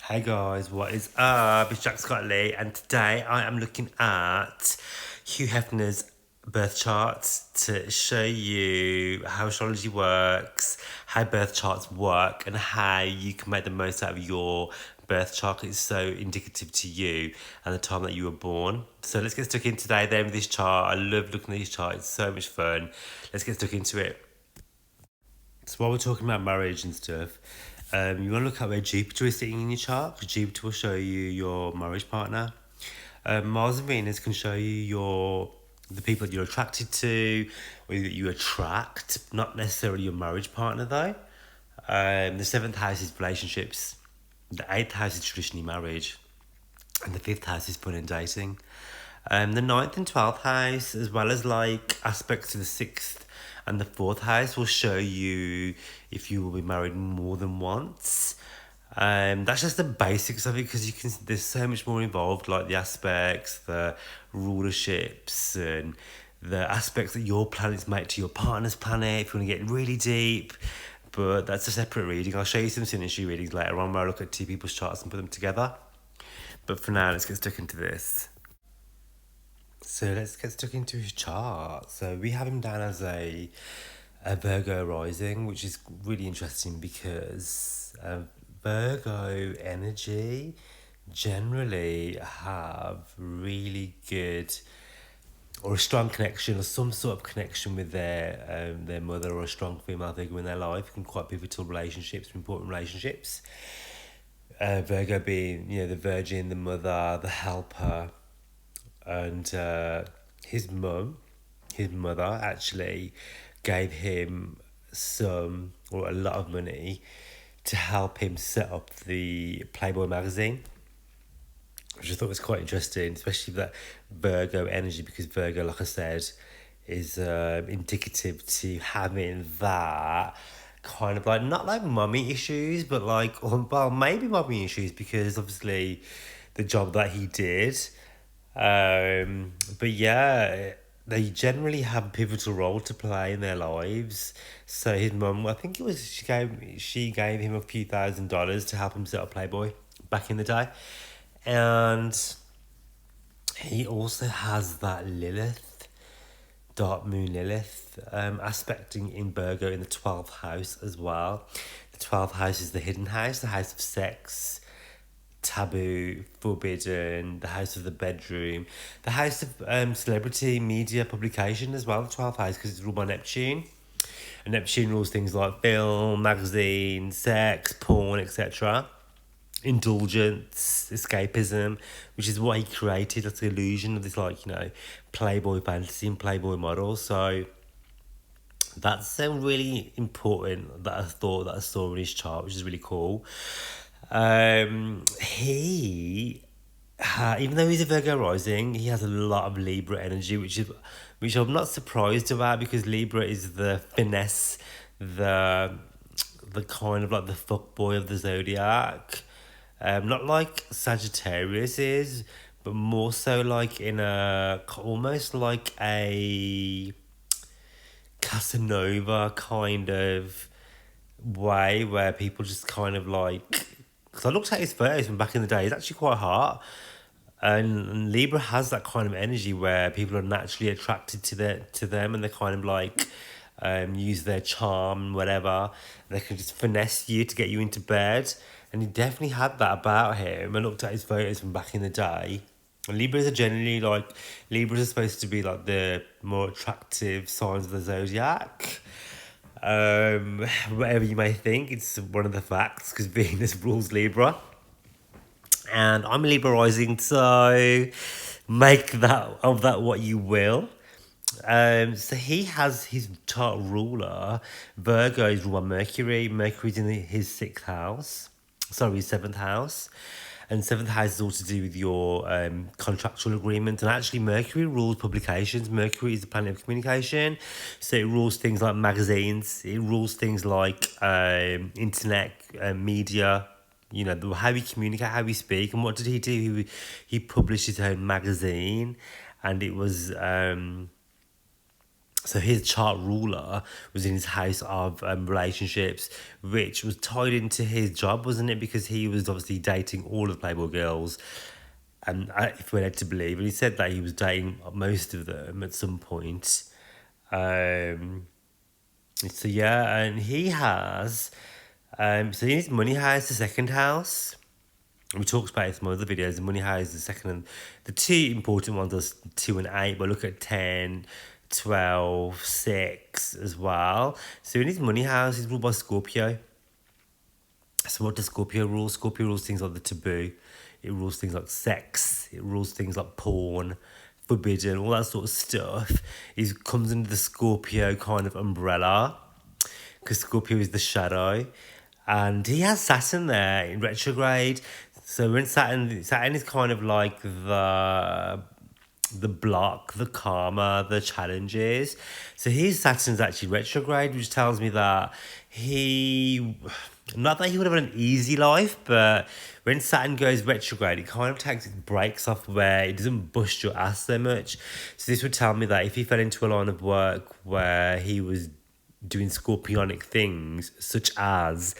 Hey guys, what is up? It's Jack Scott Lee, and today I am looking at Hugh Hefner's birth charts to show you how astrology works, how birth charts work, and how you can make the most out of your birth chart. It's so indicative to you and the time that you were born. So let's get stuck in today then with this chart. I love looking at this chart, it's so much fun. Let's get stuck into it. So while we're talking about marriage and stuff, you want to look at where Jupiter is sitting in your chart, because Jupiter will show you your marriage partner. Mars and Venus can show you the people that you're attracted to, or that you attract, not necessarily your marriage partner though. The seventh house is relationships. The eighth house is traditionally marriage, and the fifth house is fun and dating. The ninth and 12th house, as well as like aspects to the sixth and the fourth house, will show you if you will be married more than once. That's just the basics of it, because there's so much more involved, like the aspects, the rulerships, and the aspects that your planets make to your partner's planet, if you want to get really deep. But that's a separate reading. I'll show you some synergy readings later on where I look at two people's charts and put them together. But for now, let's get stuck into this. So let's get stuck into his chart. So we have him down as a Virgo rising, which is really interesting because Virgo energy generally have really good or a strong connection or some sort of connection with their mother or a strong female figure in their life, and quite pivotal relationships, important relationships. Virgo being, the virgin, the mother, the helper, and his mother actually gave him some or a lot of money to help him set up the Playboy magazine, which I thought was quite interesting, especially that Virgo energy, because Virgo, like I said, is indicative to having that kind of like, not like mummy issues, but like, well, maybe mummy issues, because obviously the job that he did. But yeah, they generally have a pivotal role to play in their lives. So his mum, I think it was she gave him a few $1,000s to help him set up Playboy back in the day, and he also has that Lilith, dark moon Lilith, aspecting in Virgo in the 12th house as well. The 12th house is the hidden house, the house of sex, taboo, forbidden, the house of the bedroom, the house of celebrity, media, publication as well, the 12th house, because it's ruled by Neptune. And Neptune rules things like film, magazine, sex, porn, etc. Indulgence, escapism, which is what he created. That's the illusion of this, like, Playboy fantasy and Playboy model. So that's really important that I saw in his chart, which is really cool. Even though he's a Virgo rising, he has a lot of Libra energy, which I'm not surprised about, because Libra is the finesse, the kind of like the fuckboy of the zodiac. Not like Sagittarius is, but more so like in a almost like a Casanova kind of way, where people just kind of like, because I looked at his photos from back in the day, he's actually quite hot. And Libra has that kind of energy where people are naturally attracted to them, and they kind of like use their charm, whatever. They can just finesse you to get you into bed. And he definitely had that about him. I looked at his photos from back in the day. And Libras are generally like, Libras are supposed to be like the more attractive signs of the zodiac. Whatever you may think, it's one of the facts, because Venus rules Libra. And I'm a Libra rising, so make that what you will. So he has his chart ruler. Virgo is ruled by Mercury. Mercury's in his sixth house. Sorry, his seventh house. And seventh house is all to do with your contractual agreement. And actually, Mercury rules publications. Mercury is the planet of communication. So it rules things like magazines. It rules things like internet, media, how we communicate, how we speak. And what did he do? He published his own magazine, and it was So his chart ruler was in his house of relationships, which was tied into his job, wasn't it? Because he was obviously dating all of the Playboy girls, and if we're led to believe, and he said that he was dating most of them at some point. Um, so yeah, and he has, so in his money house, the second house. We talked about it in some other videos. The money house, the second, and the two important ones are 2 and 8, but look at 10, 12, 6 as well. So in his money house, he's ruled by Scorpio. So what does Scorpio rule? Scorpio rules things like the taboo. It rules things like sex. It rules things like porn, forbidden, all that sort of stuff. It comes under the Scorpio kind of umbrella, because Scorpio is the shadow. And he has Saturn there in retrograde. So when Saturn is kind of like the block, the karma, the challenges. So his Saturn's actually retrograde, which tells me that not that he would have an easy life, but when Saturn goes retrograde, it kind of takes its breaks off where it doesn't bust your ass so much. So this would tell me that if he fell into a line of work where he was doing scorpionic things, such as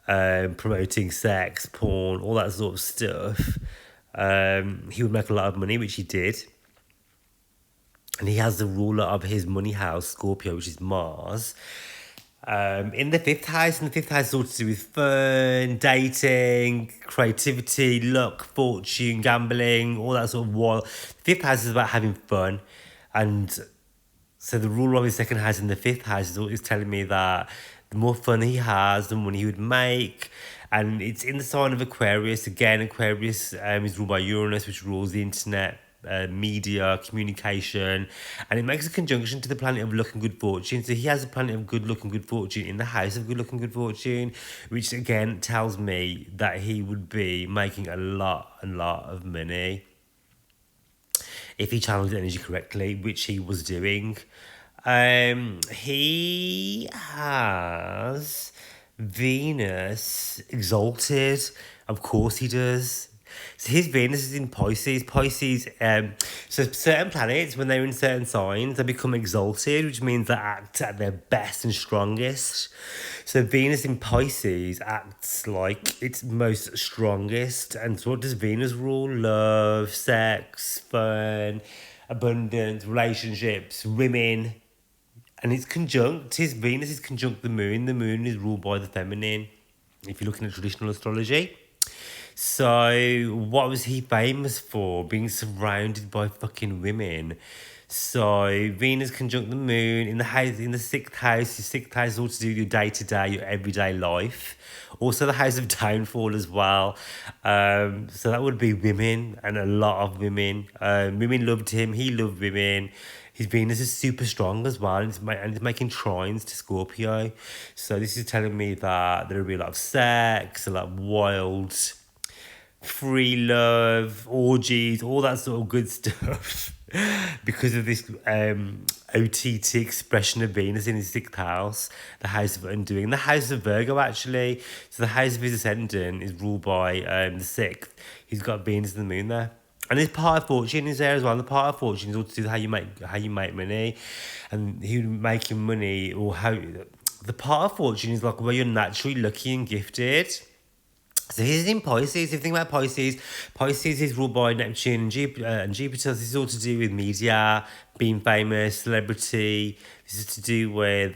promoting sex, porn, all that sort of stuff, he would make a lot of money, which he did. And he has the ruler of his money house, Scorpio, which is Mars, in the fifth house. And the fifth house is all to do with fun, dating, creativity, luck, fortune, gambling, all that sort of wild. The fifth house is about having fun. And so the ruler of his second house in the fifth house is telling me that the more fun he has, the more money he would make. And it's in the sign of Aquarius. Again, Aquarius is ruled by Uranus, which rules the internet, media, communication, and it makes a conjunction to the planet of luck and good fortune. So he has a planet of good luck and good fortune in the house of good luck and good fortune, which again tells me that he would be making a lot of money if he channeled his energy correctly, which he was doing. He has Venus exalted. Of course he does. So his Venus is in Pisces. So certain planets, when they're in certain signs, they become exalted, which means they act at their best and strongest. So Venus in Pisces acts like its most strongest. And so what does Venus rule? Love, sex, fun, abundance, relationships, women. And it's conjunct, his Venus is conjunct the moon. The moon is ruled by the feminine, if you're looking at traditional astrology. So what was he famous for? Being surrounded by fucking women. So Venus conjunct the moon in the house, in the sixth house. Your sixth house is all to do with your day-to-day, your everyday life. Also the house of downfall as well. So that would be women, and a lot of women. Women loved him, he loved women. His Venus is super strong as well, and it's making trines to Scorpio. So this is telling me that there will be a lot of sex, a lot of wild, free love, orgies, all that sort of good stuff. Because of this OTT expression of Venus in his sixth house, the house of undoing, the house of Virgo actually. So the house of his ascendant is ruled by the sixth. He's got Venus and the moon there. And his part of fortune is there as well. The part of fortune is all to do with how you make money, and he would making money, or how the part of fortune is like where you're naturally lucky and gifted. So he's in Pisces. If you think about Pisces, Pisces is ruled by Neptune and Jupiter. This is all to do with media, being famous, celebrity. This is to do with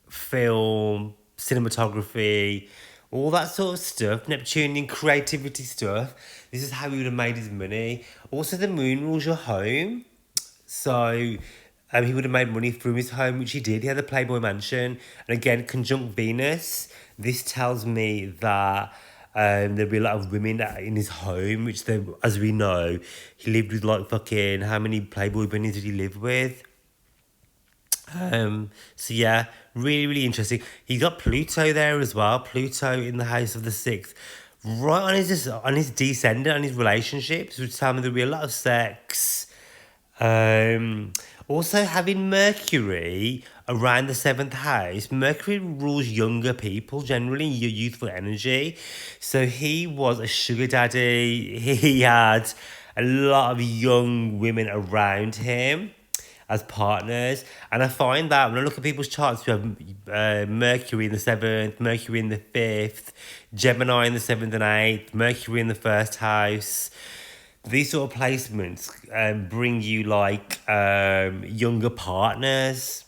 film, cinematography, all that sort of stuff. Neptunian creativity stuff. This is how he would have made his money. Also, the moon rules your home. So he would have made money from his home, which he did. He had a Playboy mansion. And again, conjunct Venus. This tells me that there'd be a lot of women in his home, which, as we know, he lived with like fucking, how many Playboy bunnies did he live with? So yeah, really interesting. He got Pluto there as well. Pluto in the house of the sixth, right on his descendant, on his relationships, which tell me there'll be a lot of sex. Also having Mercury around the seventh house. Mercury rules younger people, generally your youthful energy. So he was a sugar daddy. He had a lot of young women around him as partners. And I find that when I look at people's charts, we have Mercury in the 7th, Mercury in the 5th, Gemini in the 7th and 8th, Mercury in the first house. These sort of placements bring you like younger partners.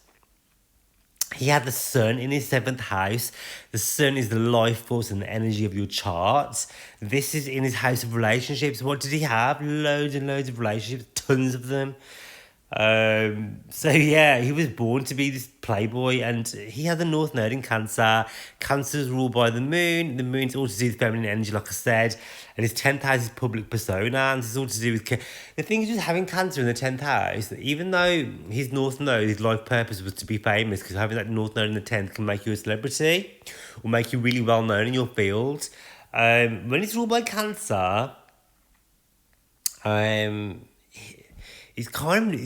He had the sun in his 7th house. The sun is the life force and the energy of your charts. This is in his house of relationships. What did he have? Loads and loads of relationships, tons of them. So yeah, he was born to be this playboy, and he had the North Node in Cancer. Cancer is ruled by the moon. The moon's all to do with feminine energy, like I said, and his 10th house is public persona, and this is all to do with the thing is with having Cancer in the 10th house. That even though his North Node, his life purpose was to be famous, because having that North Node in the 10th can make you a celebrity or make you really well known in your field. When it's ruled by Cancer, um he's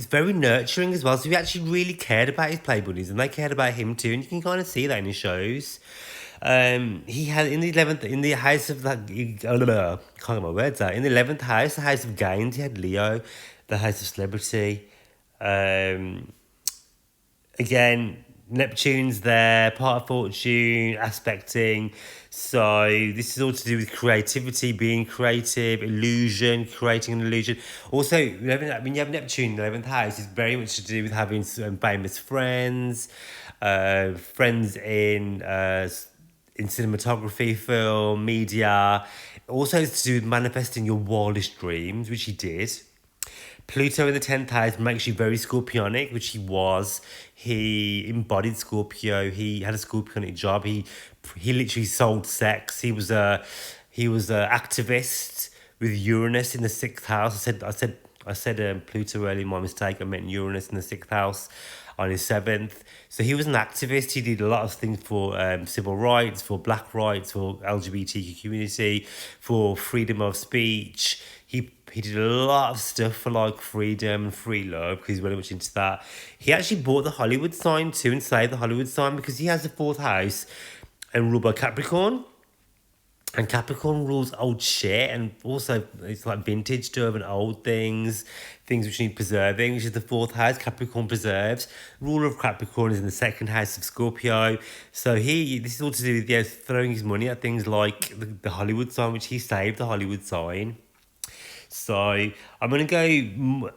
very nurturing as well. So he actually really cared about his play buddies, and they cared about him too. And you can kind of see that in his shows. He had in the 11th, in the house of that, can't get my words out. In the 11th house, the house of gains, he had Leo, the house of celebrity. Again, Neptune's there, part of fortune, aspecting. So this is all to do with creativity, being creative, illusion, creating an illusion. Also, when you have Neptune in the 11th house, it's very much to do with having some famous friends, friends in cinematography, film, media. Also, it's to do with manifesting your wildest dreams, which he did. Pluto in the 10th house makes you very Scorpionic, which he was. He embodied Scorpio. He had a Scorpionic job. He literally sold sex. He was a activist with Uranus in the 6th house. I said Pluto earlier. My mistake. I meant Uranus in the 6th house on his 7th. So he was an activist. He did a lot of things for civil rights, for black rights, for LGBTQ community, for freedom of speech. He did a lot of stuff for like freedom and free love, because he's very much into that. He actually bought the Hollywood sign too and saved the Hollywood sign, because he has the 4th house and ruled by Capricorn. And Capricorn rules old shit, and also it's like vintage stuff and old things which need preserving, which is the 4th house. Capricorn preserves. Ruler of Capricorn is in the 2nd house of Scorpio. So this is all to do with throwing his money at things like the Hollywood sign, which he saved the Hollywood sign. So I'm going to go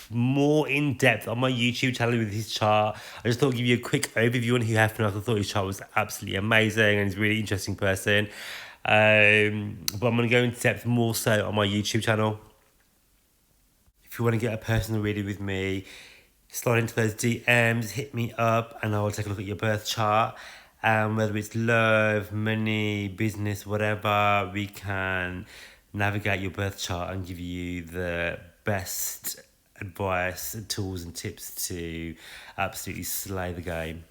more in depth on my YouTube channel with his chart. I just thought I'd give you a quick overview on Hugh Hefner. I thought his chart was absolutely amazing, and he's a really interesting person. But I'm going to go into depth more so on my YouTube channel. If you want to get a personal reading with me, slide into those DMs, hit me up, and I will take a look at your birth chart. Whether it's love, money, business, whatever, we can navigate your birth chart and give you the best advice, tools and tips to absolutely slay the game.